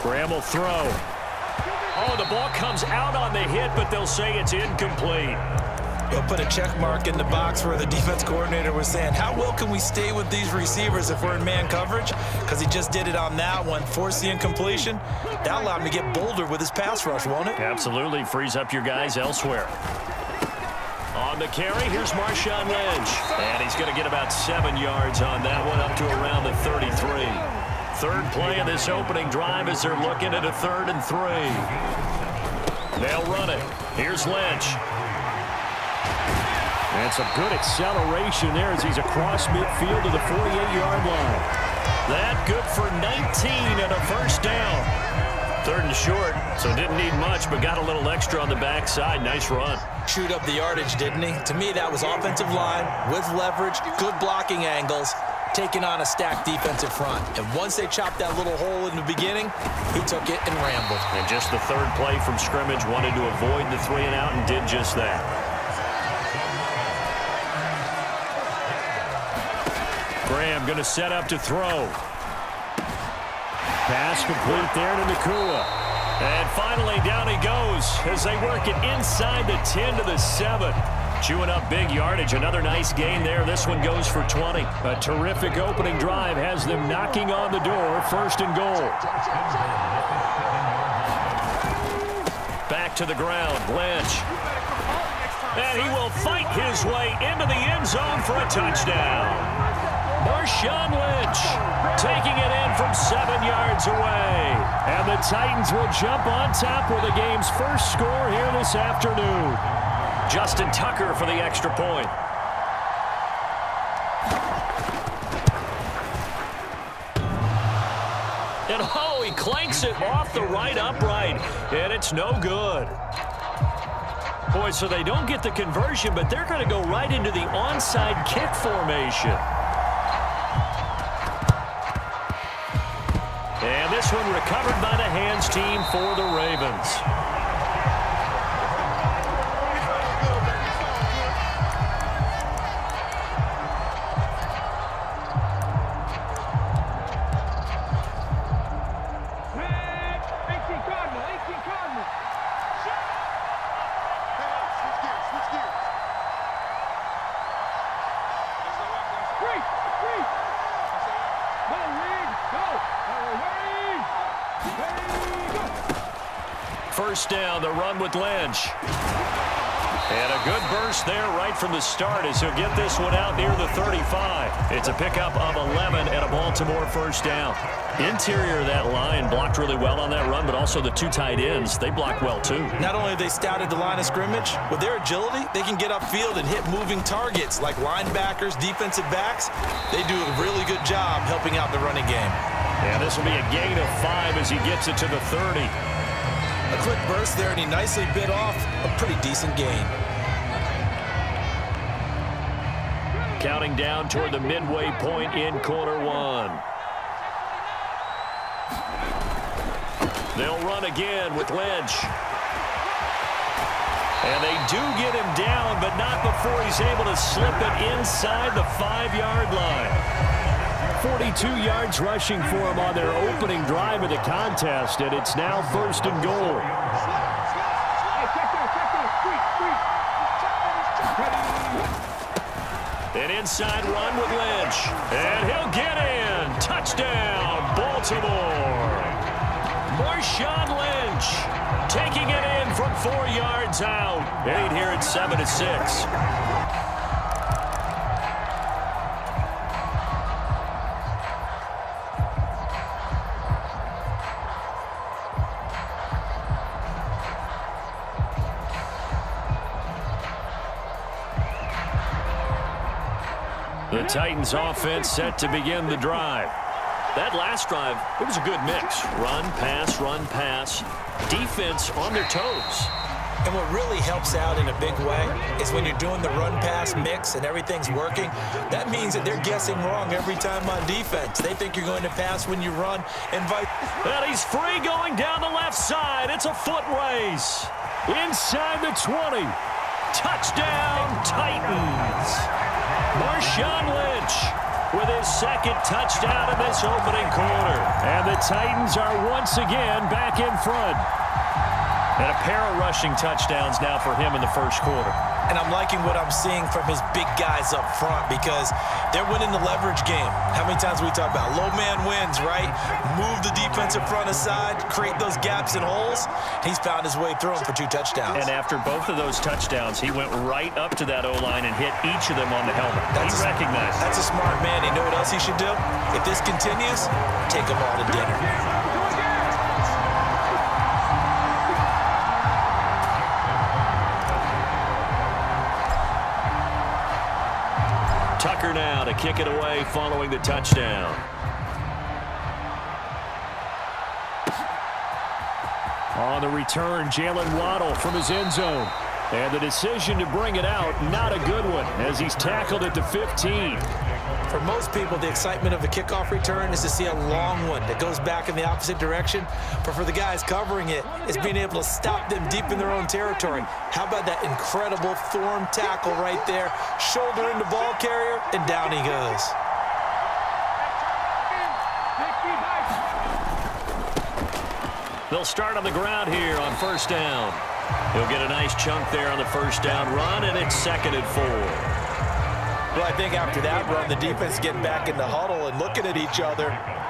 Graham will throw. Oh, the ball comes out on the hit, but they'll say it's incomplete. They'll put a check mark in the box where the defense coordinator was saying, how well can we stay with these receivers if we're in man coverage? Because he just did it on that one, forced the incompletion. That allowed him to get bolder with his pass rush, won't it? Absolutely. Frees up your guys elsewhere. On the carry, here's Marshawn Lynch. And he's going to get about 7 yards on that one, up to around the 33. Third play of this opening drive as they're looking at a 3rd and 3. They'll run it. Here's Lynch. And some good acceleration there as he's across midfield to the 48-yard line. That good for 19 and a first down. 3rd and short, so didn't need much, but got a little extra on the backside. Nice run. Chewed up the yardage, didn't he? To me, that was offensive line with leverage, good blocking angles, taking on a stacked defensive front. And once they chopped that little hole in the beginning, he took it and rambled. And just the 3rd play from scrimmage, wanted to avoid the 3 and out and did just that. Graham going to set up to throw. Pass complete there to Nakua. And finally down he goes as they work it inside the 10 to the 7. Chewing up big yardage. Another nice gain there. This one goes for 20. A terrific opening drive has them knocking on the door. 1st and goal. Back to the ground. Lynch. And he will fight his way into the end zone for a touchdown. Marshawn Lynch taking it in from 7 yards away. And the Titans will jump on top with the game's first score here this afternoon. Justin Tucker for the extra point. And oh, he clanks it off the right upright. And it's no good. Boy, so they don't get the conversion, but they're going to go right into the onside kick formation. And this one recovered by the hands team for the Ravens. First down, the run with Lynch. And a good burst there right from the start as he'll get this one out near the 35. It's a pickup of 11 and a Baltimore first down. Interior of that line blocked really well on that run, but also the 2 tight ends, they blocked well too. Not only have they scouted the line of scrimmage, with their agility, they can get upfield and hit moving targets like linebackers, defensive backs. They do a really good job helping out the running game. And this will be a gain of 5 as he gets it to the 30. A quick burst there, and he nicely bit off a pretty decent gain. Counting down toward the midway point in quarter 1. They'll run again with Lynch. And they do get him down, but not before he's able to slip it inside the 5-yard line. 42 yards rushing for him on their opening drive of the contest, and it's now 1st and goal. An inside run with Lynch, and he'll get in. Touchdown, Baltimore. Marshawn Lynch taking it in from 4 yards out. Eight here at 7-6. The Titans offense set to begin the drive. That last drive, it was a good mix. Run, pass, defense on their toes. And what really helps out in a big way is when you're doing the run-pass mix and everything's working, that means that they're guessing wrong every time on defense. They think you're going to pass when you run and vice. And he's free going down the left side. It's a foot race. Inside the 20. Touchdown, Titans. Marshawn Lynch with his second touchdown in this opening quarter. And the Titans are once again back in front. And a pair of rushing touchdowns now for him in the first quarter. And I'm liking what I'm seeing from his big guys up front because they're winning the leverage game. How many times we talk about low man wins, right? Move the defensive front aside, create those gaps and holes. He's found his way through them for 2 touchdowns. And after both of those touchdowns, he went right up to that O-line and hit each of them on the helmet. He recognized. That's a smart man. You know what else he should do? If this continues, take them all to dinner. Tucker now to kick it away following the touchdown. On the return, Jalen Waddle from his end zone. And the decision to bring it out, not a good one, as he's tackled at the 15. For most people, the excitement of the kickoff return is to see a long one that goes back in the opposite direction. But for the guys covering it, it's being able to stop them deep in their own territory. How about that incredible form tackle right there? Shoulder into ball carrier, and down he goes. They'll start on the ground here on first down. He'll get a nice chunk there on the first down run, and it's 2nd and 4. Well, I think after that run, the defense getting back in the huddle and looking at each other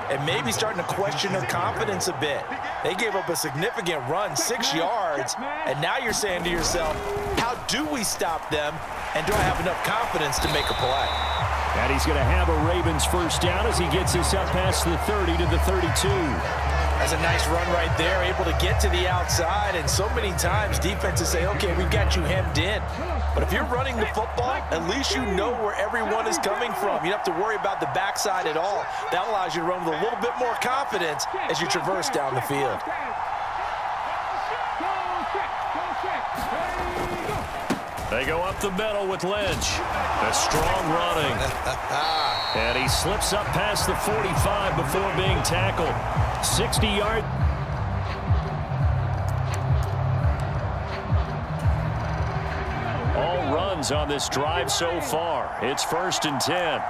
and maybe starting to question their confidence a bit. They gave up a significant run, 6 yards, and now you're saying to yourself, how do we stop them, and do I have enough confidence to make a play? And he's going to have a Ravens first down as he gets this up past the 30 to the 32. That's a nice run right there, able to get to the outside, and so many times defenses say, okay, we've got you hemmed in. But if you're running the football, at least you know where everyone is coming from. You don't have to worry about the backside at all. That allows you to run with a little bit more confidence as you traverse down the field. They go up the middle with Lynch. A strong running. And he slips up past the 45 before being tackled. 60-yard. All runs on this drive so far. It's 1st and 10.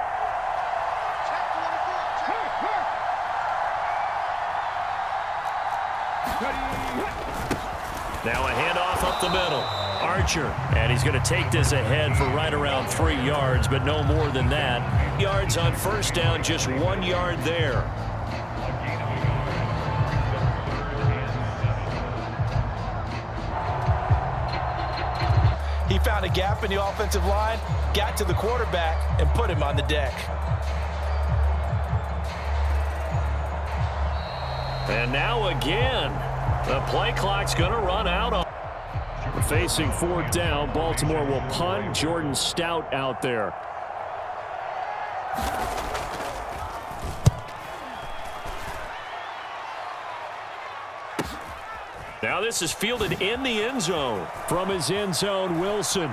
Now a handoff up the middle. Archer, and he's going to take this ahead for right around 3 yards, but no more than that. Yards on first down, just 1 yard there. He found a gap in the offensive line, got to the quarterback, and put him on the deck. And now again, the play clock's going to run out on. Facing 4th down, Baltimore will punt. Jordan Stout out there. Now this is fielded in the end zone. From his end zone, Wilson.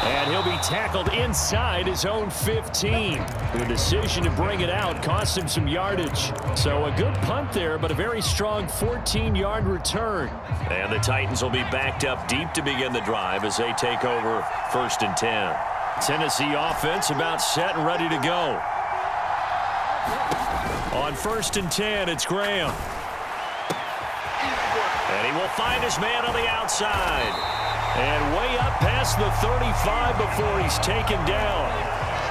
And he'll be tackled inside his own 15. The decision to bring it out cost him some yardage. So a good punt there, but a very strong 14-yard return. And the Titans will be backed up deep to begin the drive as they take over 1st and 10. Tennessee offense about set and ready to go. On 1st and 10, it's Graham. And he will find his man on the outside. And way up past the 35 before he's taken down.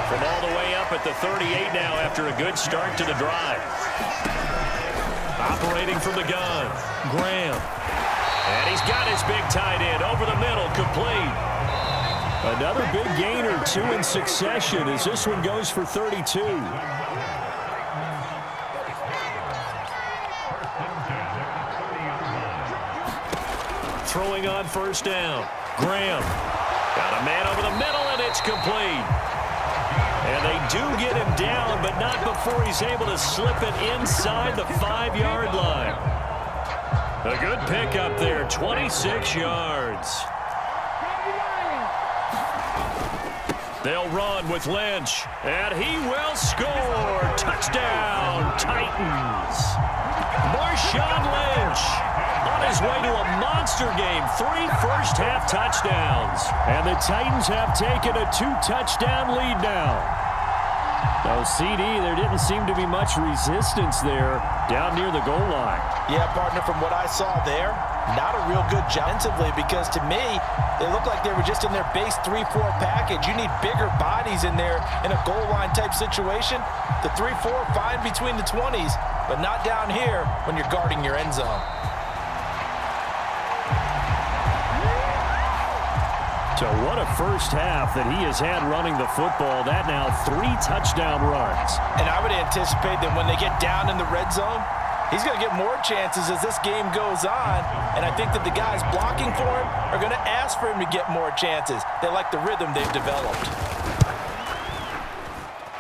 From all the way up at the 38 now after a good start to the drive. Operating from the gun, Graham. And he's got his big tight end over the middle, complete. Another big gainer, 2 in succession as this one goes for 32. Throwing on first down. Graham. Got a man over the middle, and it's complete. And they do get him down, but not before he's able to slip it inside the 5-yard line. A good pickup there, 26 yards. They'll run with Lynch, and he will score. Touchdown, Titans. Marshawn Lynch on his way to a monster game. 3 first-half touchdowns. And the Titans have taken a 2-touchdown lead now. Oh, CD, there didn't seem to be much resistance there down near the goal line. Yeah, partner, from what I saw there, not a real good job defensively, because to me, they looked like they were just in their base 3-4 package. You need bigger bodies in there in a goal line type situation. The 3-4, fine between the 20s, but not down here when you're guarding your end zone. So what a first half that he has had running the football. That now 3 touchdown runs. And I would anticipate that when they get down in the red zone, he's going to get more chances as this game goes on. And I think that the guys blocking for him are going to ask for him to get more chances. They like the rhythm they've developed.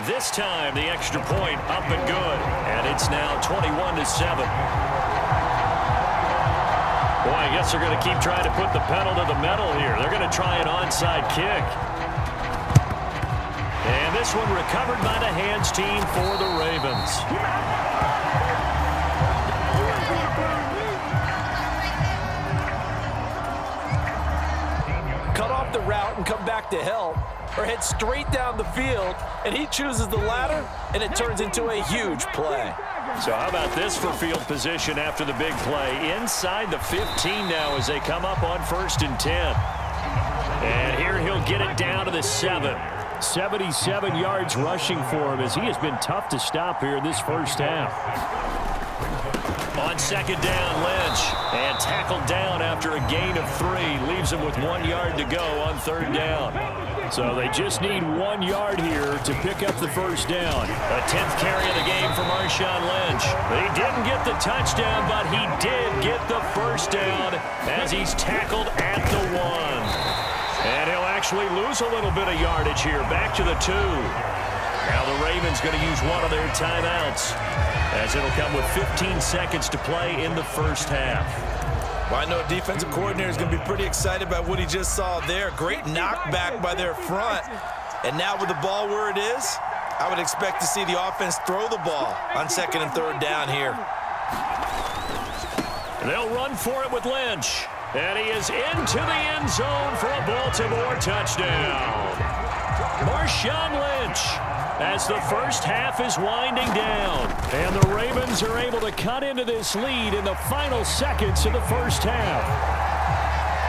This time, the extra point up and good. And it's now 21-7. Boy, I guess they're going to keep trying to put the pedal to the metal here. They're going to try an onside kick. And this one recovered by the hands team for the Ravens. Cut off the route and come back to help, or head straight down the field, and he chooses the latter, and it turns into a huge play. So how about this for field position after the big play? Inside the 15 now as they come up on 1st and 10. And here he'll get it down to the 7. 77 yards rushing for him as he has been tough to stop here in this first half. On 2nd down, Lynch. And tackled down after a gain of 3. Leaves him with 1 yard to go on 3rd down. So they just need 1 yard here to pick up the first down. A 10th carry of the game for Marshawn Lynch. He didn't get the touchdown, but he did get the first down as he's tackled at the 1. And he'll actually lose a little bit of yardage here, back to the 2. Now the Ravens going to use one of their timeouts, as it'll come with 15 seconds to play in the first half. Well, I know a defensive coordinator is going to be pretty excited about what he just saw there. Great knockback by their front. And now with the ball where it is, I would expect to see the offense throw the ball on 2nd and 3rd down here. They'll run for it with Lynch. And he is into the end zone for a Baltimore touchdown. Marshawn Lynch, as the first half is winding down. And the Ravens are able to cut into this lead in the final seconds of the first half.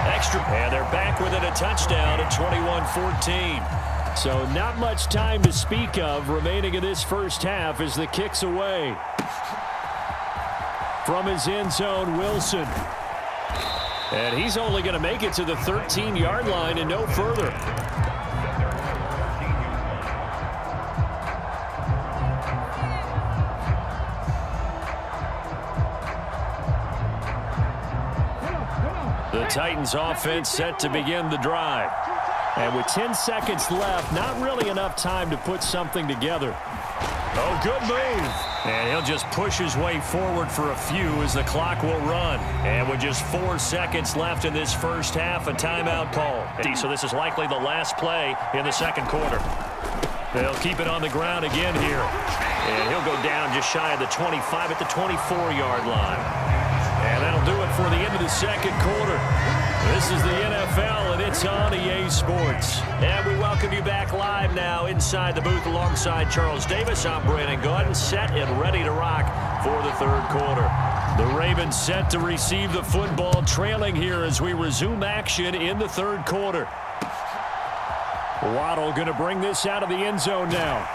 And they're back within a touchdown at 21-14. So not much time to speak of remaining in this first half as the kick's away. From his end zone, Wilson. And he's only going to make it to the 13-yard line and no further. The Titans offense set to begin the drive. And with 10 seconds left, not really enough time to put something together. Oh, good move. And he'll just push his way forward for a few as the clock will run. And with just 4 seconds left in this first half, a timeout call. So this is likely the last play in the second quarter. They'll keep it on the ground again here. And he'll go down just shy of the 25 at the 24-yard line. And that'll do it for the end of the second quarter. This is the NFL, and it's on EA Sports. And we welcome you back live now inside the booth alongside Charles Davis. I'm Brandon Gordon, set and ready to rock for the third quarter. The Ravens set to receive the football, trailing here as we resume action in the third quarter. Waddle going to bring this out of the end zone now.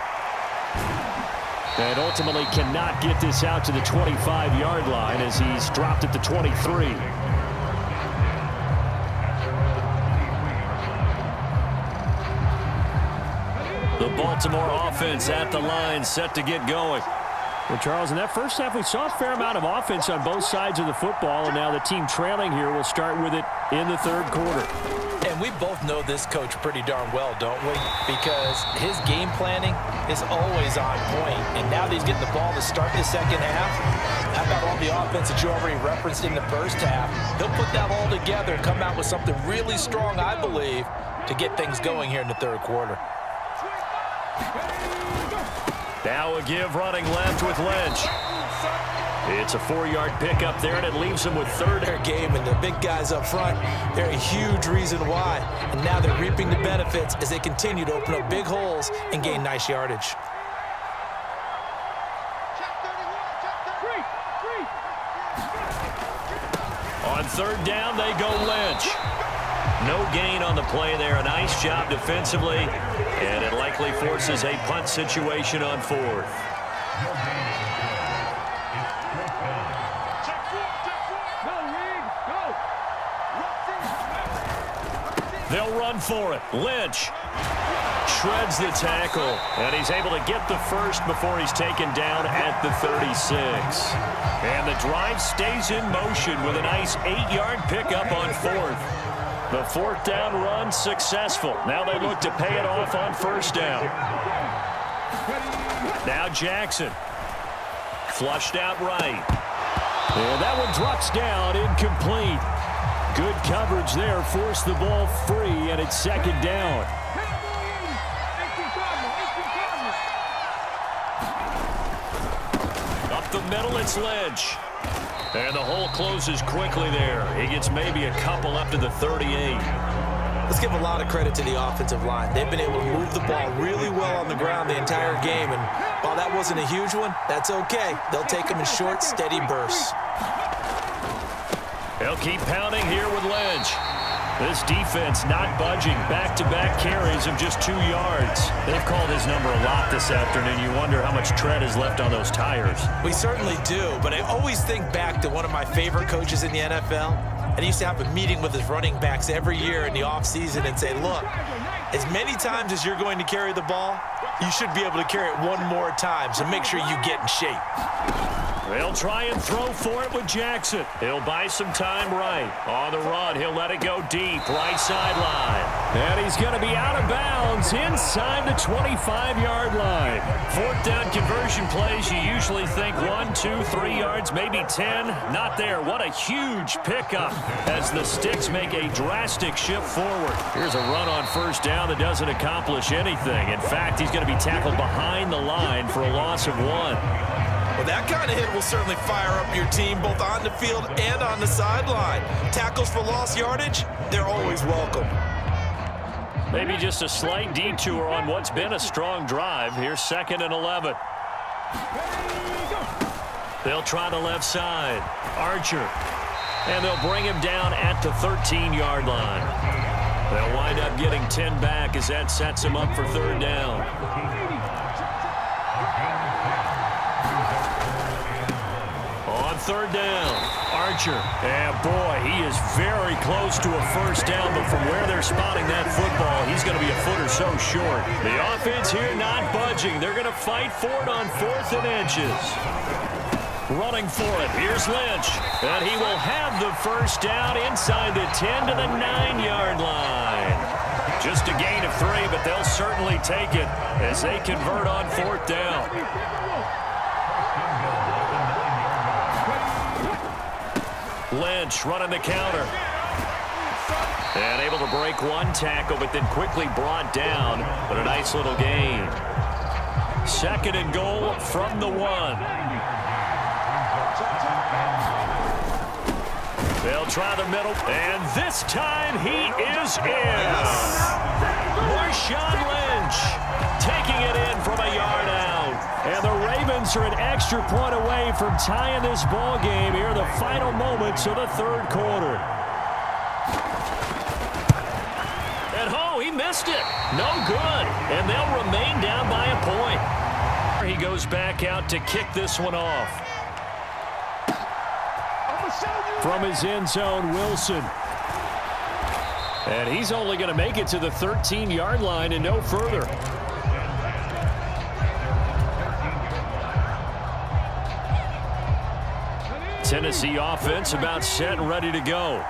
And ultimately cannot get this out to the 25-yard line as he's dropped at the 23. The Baltimore offense at the line, set to get going. Well, Charles, in that first half, we saw a fair amount of offense on both sides of the football, and now the team trailing here will start with it in the third quarter. And we both know this coach pretty darn well, don't we? Because his game planning is always on point. And now that he's getting the ball to start the second half, how about all the offense that you already referenced in the first half? He'll put that all together and come out with something really strong, I believe, to get things going here in the third quarter. Now a give running left with Lynch. It's a 4-yard pickup there, and it leaves them with third. Their game, and the big guys up front, they're a huge reason why. And now they're reaping the benefits as they continue to open up big holes and gain nice yardage. third down, they go Lynch. No gain on the play there. A nice job defensively, and it likely forces a punt situation on fourth. They'll run for it. Lynch shreds the tackle, and he's able to get the first before he's taken down at the 36. And the drive stays in motion with a nice 8-yard pickup on fourth. The fourth down run successful. Now they look to pay it off on first down. Now Jackson. Flushed out right. And that one drops down, incomplete. Good coverage there, forced the ball free, and it's second down. Up the middle, it's Lynch. And the hole closes quickly there. He gets maybe a couple up to the 38. Let's give a lot of credit to the offensive line. They've been able to move the ball really well on the ground the entire game, and while that wasn't a huge one, that's okay. They'll take them in short, steady bursts. They'll keep pounding here with Lynch. This defense not budging. Back-to-back carries of just 2 yards. They've called his number a lot this afternoon. You wonder how much tread is left on those tires. We certainly do, but I always think back to one of my favorite coaches in the NFL. And he used to have a meeting with his running backs every year in the offseason and say, look, as many times as you're going to carry the ball, you should be able to carry it one more time, so make sure you get in shape. They'll try and throw for it with Jackson. He'll buy some time right. On the run, he'll let it go deep, right sideline. And he's going to be out of bounds inside the 25-yard line. Fourth down conversion plays, you usually think 1, 2, 3 yards, maybe 10. Not there. What a huge pickup as the Sticks make a drastic shift forward. Here's a run on first down that doesn't accomplish anything. In fact, he's going to be tackled behind the line for a loss of 1. Well, that kind of hit will certainly fire up your team both on the field and on the sideline. Tackles for lost yardage, they're always welcome. Maybe just a slight detour on what's been a strong drive. Here's 2nd and 11. They'll try the left side. Archer. And they'll bring him down at the 13-yard line. They'll wind up getting 10 back as that sets him up for third down. On third down, Archer. And boy, he is very close to a first down, but from where they're spotting that football, he's going to be a foot or so short. The offense here not budging. They're going to fight for it on 4th and inches. Running for it. Here's Lynch. And he will have the first down inside the 10 to the 9-yard line. Just a gain of 3, but they'll certainly take it as they convert on 4th down. Lynch running the counter. And able to break one tackle, but then quickly brought down. But a nice little gain. 2nd and goal from the 1. They'll try the middle, and this time he is in. Marshawn Lynch taking it in from a yard out. And the Ravens are an extra point away from tying this ball game here in the final moments of the third quarter. And oh, he missed it. No good. And they'll remain down by a point. He goes back out to kick this one off. From his end zone, Wilson. And he's only going to make it to the 13-yard line and no further. Tennessee offense about set and ready to go.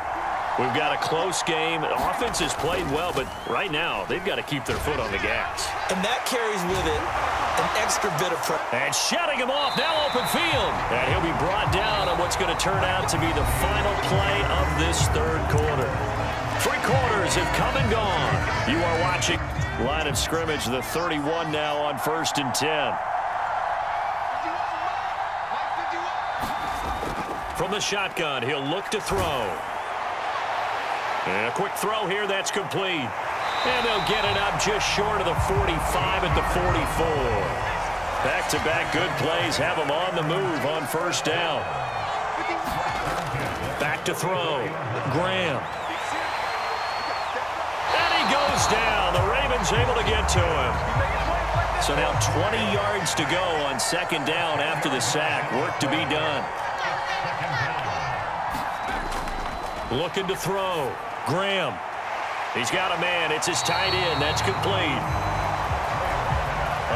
We've got a close game. The offense has played well, but right now they've got to keep their foot on the gas. And that carries with it an extra bit of pressure. And shutting him off, now open field. And he'll be brought down on what's going to turn out to be the final play of this third quarter. 3 quarters have come and gone. You are watching line of scrimmage, the 31 now on 1st and 10. From the shotgun, he'll look to throw. And a quick throw here, that's complete. And they'll get it up just short of the 45 at the 44. Back-to-back good plays have them on the move on first down. Back Back to throw. Graham. And he goes down. The Ravens able to get to him. So now 20 yards to go on second down after the sack. Work to be done. Looking to throw. Graham. He's got a man. It's his tight end. That's complete.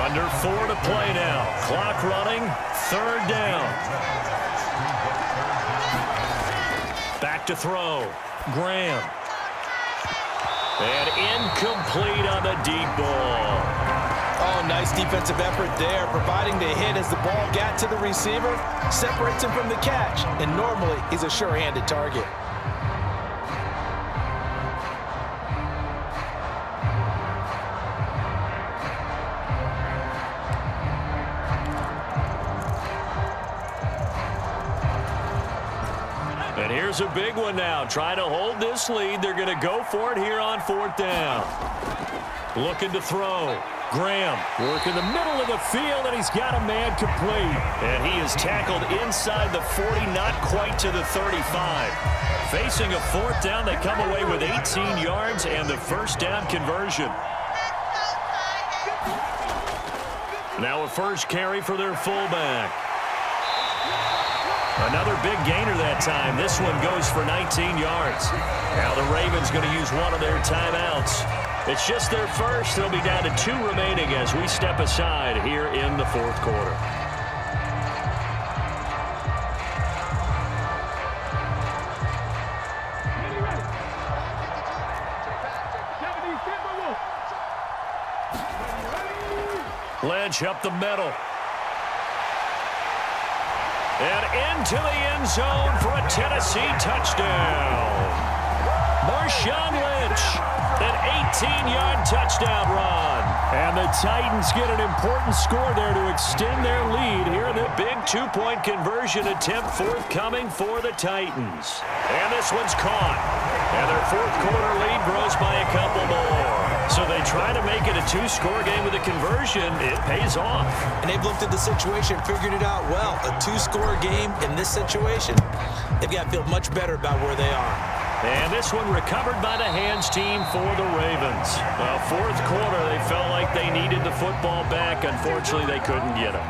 Under 4 to play now. Clock running. Third down. Back to throw. Graham. And incomplete on the deep ball. Oh, nice defensive effort there, providing the hit as the ball got to the receiver, separates him from the catch, and normally he's a sure-handed target. And here's a big one now. Trying to hold this lead. They're going to go for it here on fourth down. Looking to throw. Graham working the middle of the field, and he's got a man complete. And he is tackled inside the 40, not quite to the 35. Facing a fourth down, they come away with 18 yards and the first down conversion. Now a first carry for their fullback. Another big gainer that time. This one goes for 19 yards. Now the Ravens going to use one of their timeouts. It's just their first. They'll be down to 2 remaining as we step aside here in the fourth quarter. Lynch up the middle. And into the end zone for a Tennessee touchdown. Marshawn Lynch, an 18-yard touchdown run. And the Titans get an important score there to extend their lead here in the big 2-point conversion attempt forthcoming for the Titans. And this one's caught. And their fourth quarter lead grows by a couple more. So they try to make it a 2-score game with a conversion. It pays off. And they've looked at the situation, figured it out well. A 2-score game in this situation, they've got to feel much better about where they are. And this one recovered by the hands team for the Ravens. Well, fourth quarter, they felt like they needed the football back. Unfortunately, they couldn't get it.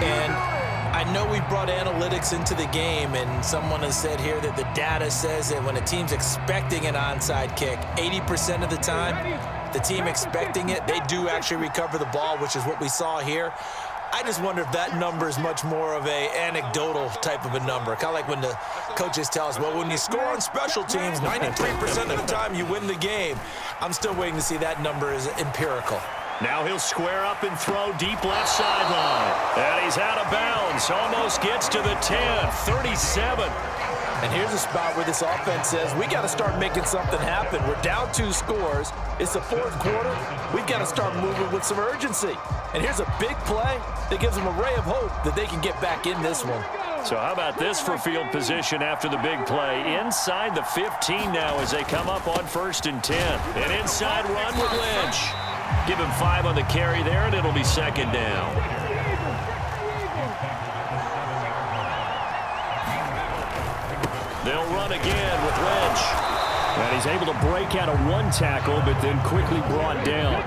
And I know we brought analytics into the game, and someone has said here that the data says that when a team's expecting an onside kick, 80% of the time, the team expecting it, they do actually recover the ball, which is what we saw here. I just wonder if that number is much more of a anecdotal type of a number. Kind of like when the coaches tell us, well, when you score on special teams, 93% of the time you win the game. I'm still waiting to see that number is empirical. Now he'll square up and throw deep left sideline. And he's out of bounds. Almost gets to the 10, 37. And here's a spot where this offense says, we got to start making something happen. We're down 2 scores. It's the fourth quarter. We've got to start moving with some urgency. And here's a big play that gives them a ray of hope that they can get back in this one. So how about this for field position after the big play? Inside the 15 now as they come up on 1st and 10. An inside run with Lynch. Give him 5 on the carry there, and it'll be second down. They'll run again with Lynch. And he's able to break out of 1 tackle, but then quickly brought down.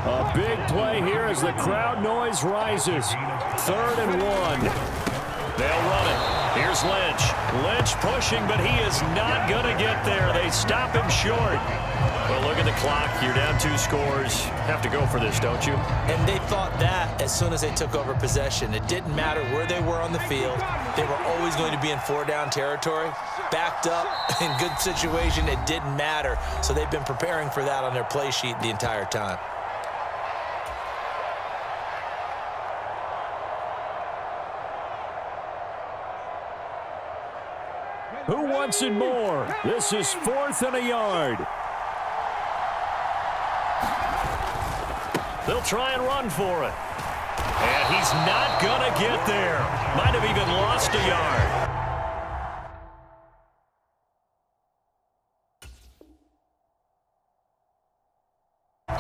A big play here as the crowd noise rises. 3rd and 1. They'll run it. Here's Lynch. Lynch pushing, but he is not going to get there. They stop him short. Well, look at the clock. You're down 2 scores. Have to go for this, don't you? And they thought that as soon as they took over possession. It didn't matter where they were on the field. They were always going to be in 4-down territory. Backed up, in good situation, it didn't matter. So they've been preparing for that on their play sheet the entire time. Who wants it more? This is 4th and a yard. They'll try and run for it. And he's not going to get there. Might have even lost a yard.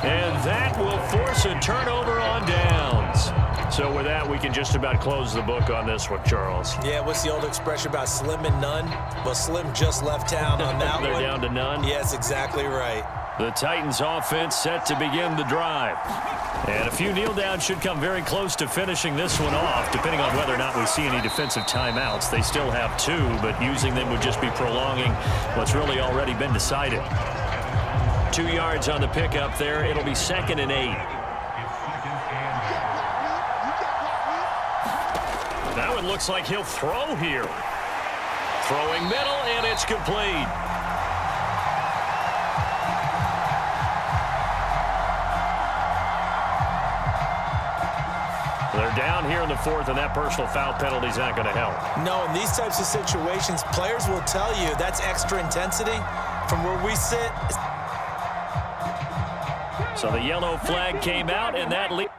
And that will force a turnover on downs. So with that, we can just about close the book on this one, Charles. Yeah, what's the old expression about slim and none? Well, Slim just left town on that They're one. down to none? Yes, exactly right. The Titans offense set to begin the drive. And a few kneel downs should come very close to finishing this one off, depending on whether or not we see any defensive timeouts. They still have 2, but using them would just be prolonging what's really already been decided. 2 yards on the pickup there. It'll be 2nd and 8. Now it looks like he'll throw here. Throwing middle, and it's complete. They're down here in the 4th, and that personal foul penalty is not going to help. No, in these types of situations, players will tell you that's extra intensity. From where we sit. So the yellow flag came out, and that leads.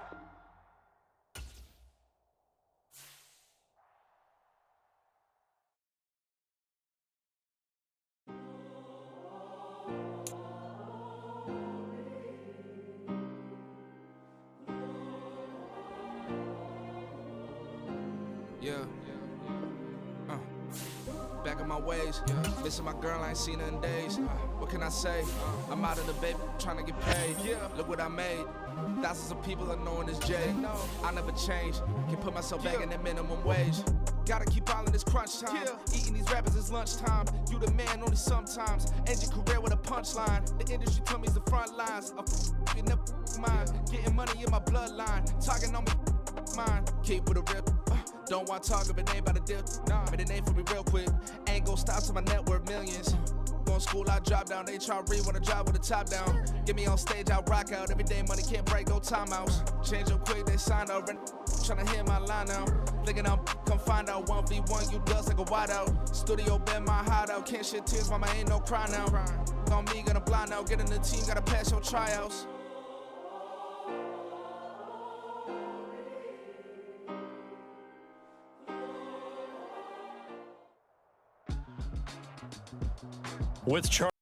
Yeah. Back in my ways. Missing my girl, I ain't seen her in days. What can I say? I'm out of the baby, trying to get paid. Look what I made. Thousands of people are knowing this Jay. I never change. Can put myself back in that minimum wage. Gotta keep all in this crunch time. Eating these rappers is lunchtime. You the man only sometimes. End your career with a punchline. The industry told me it's the front lines. You never mind. Getting money in my bloodline. Talking on me, mine. Keep with a real. Don't want to talk if it ain't about a deal. Made a name for me real quick. Ain't gon' stop till my net worth millions. Going school, I drop down. They try to read when I drive with the top down. Get me on stage, I rock out. Every day money can't break, no timeouts. Change up quick, they sign up. Tryna hear my line now. Thinking I'm come find out 1v1, you dust like a wideout. Studio been my hideout. Can't shed tears, mama ain't no cry now. On me, gonna blind out. Get in the team, gotta pass your tryouts. With Charles.